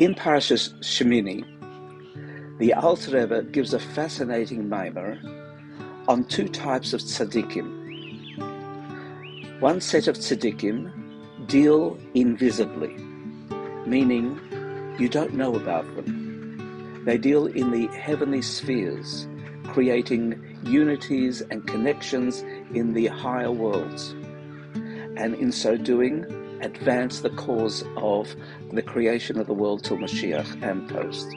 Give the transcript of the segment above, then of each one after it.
In Parashas Shemini, the Alter Rebbe gives a fascinating maimer on two types of tzadikim. One set of tzadikim deal invisibly, meaning you don't know about them. They deal in the heavenly spheres, creating unities and connections in the higher worlds, and in so doing, advance the cause of the creation of the world till Mashiach and post.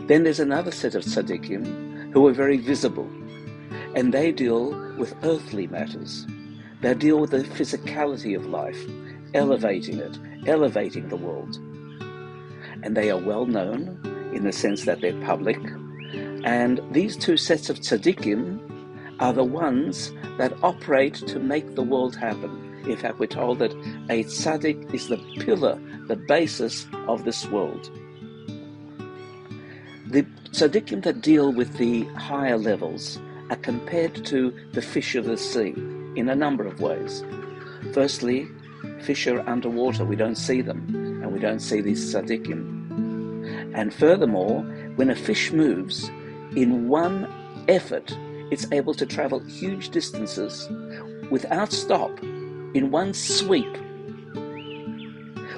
Then there's another set of tzadikim who are very visible, and they deal with earthly matters. They deal with the physicality of life, elevating it, elevating the world. And they are well known in the sense that they're public. And these two sets of tzadikim are the ones that operate to make the world happen. In fact, we're told that a tzaddik is the pillar, the basis of this world. The tzaddikim that deal with the higher levels are compared to the fish of the sea in a number of ways. Firstly, fish are underwater, we don't see them, and we don't see these tzaddikim. And furthermore, when a fish moves, in one effort, it's able to travel huge distances without stop, in one sweep.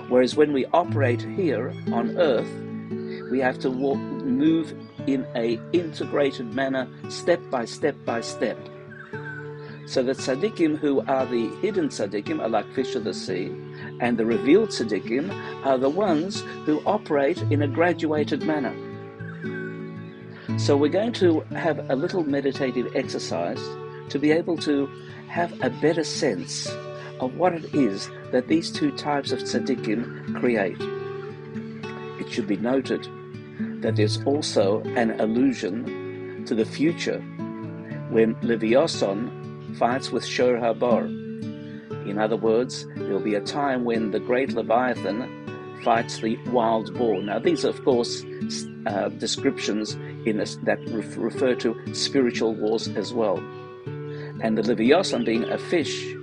Whereas when we operate here on earth, we have to move in an integrated manner, step by step by step. So the tzaddikim who are the hidden tzaddikim are like fish of the sea, and the revealed tzaddikim are the ones who operate in a graduated manner. So we're going to have a little meditative exercise to be able to have a better sense of what it is that these two types of tzaddikim create. It should be noted that there's also an allusion to the future when Leviathan fights with Shor Habar. In other words, there'll be a time when the great Leviathan fights the wild boar. Now, these are, of course, descriptions that refer to spiritual wars as well. And the Leviathan, being a fish,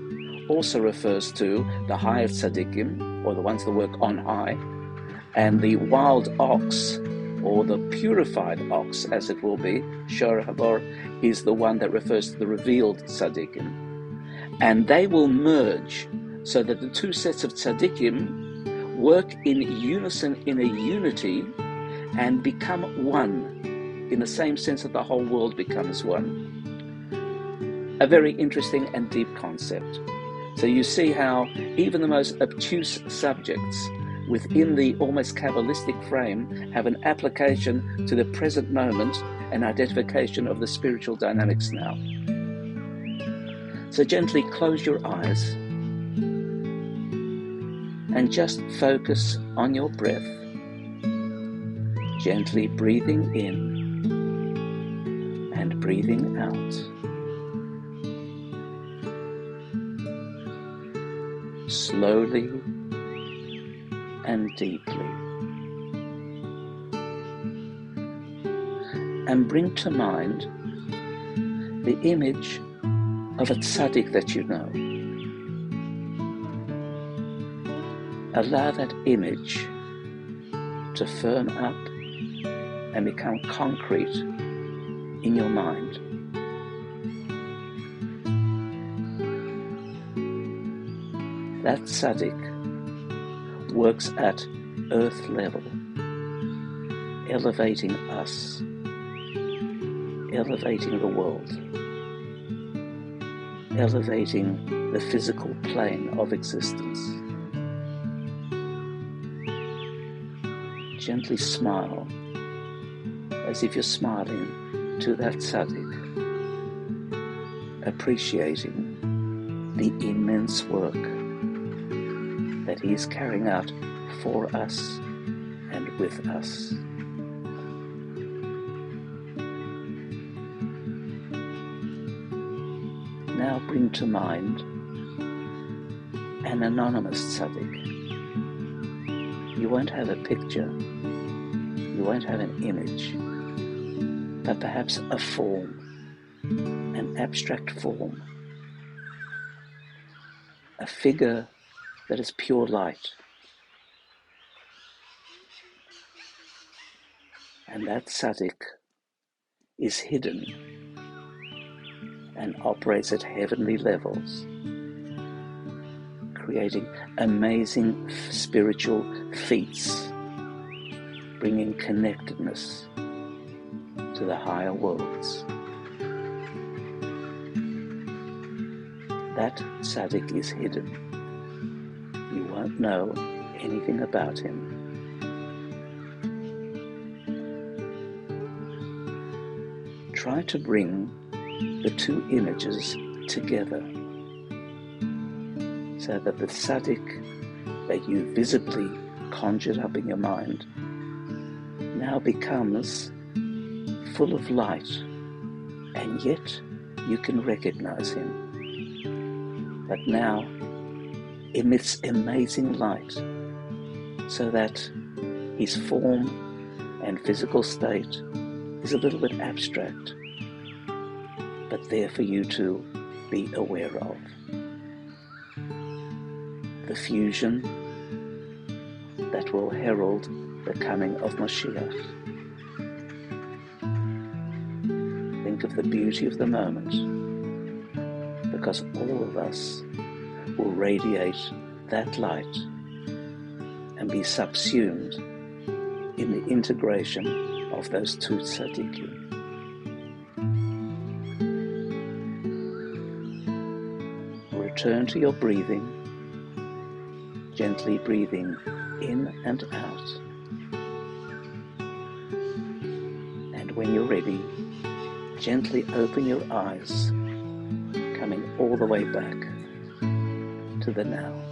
also refers to the higher tzaddikim, or the ones that work on high, and the wild ox, or the purified ox, as it will be, Shor Habar, is the one that refers to the revealed tzaddikim. And they will merge so that the two sets of tzaddikim work in unison, in a unity, and become one, in the same sense that the whole world becomes one. A very interesting and deep concept. So you see how even the most obtuse subjects within the almost Kabbalistic frame have an application to the present moment and identification of the spiritual dynamics now. So gently close your eyes and just focus on your breath, gently breathing in and breathing out. Slowly and deeply, and bring to mind the image of a tzaddik that you know. Allow that image to firm up and become concrete in your mind. That tzaddik works at earth level, elevating us, elevating the world, elevating the physical plane of existence. Gently smile, as if you're smiling to that tzaddik, appreciating the immense work that he is carrying out for us and with us. Now bring to mind an anonymous tzaddik. You won't have a picture, you won't have an image, but perhaps a form, an abstract form, a figure that is pure light. And that tzaddik is hidden and operates at heavenly levels, creating amazing spiritual feats, bringing connectedness to the higher worlds. That tzaddik is hidden. You won't know anything about him. Try to bring the two images together so that the tzaddik that you visibly conjured up in your mind now becomes full of light, and yet you can recognize him, but now emits amazing light so that his form and physical state is a little bit abstract, but there for you to be aware of. The fusion that will herald the coming of Mashiach. Think of the beauty of the moment, because all of us will radiate that light and be subsumed in the integration of those two tzadikim. Return to your breathing, gently breathing in and out. And when you're ready, gently open your eyes, coming all the way back to the now.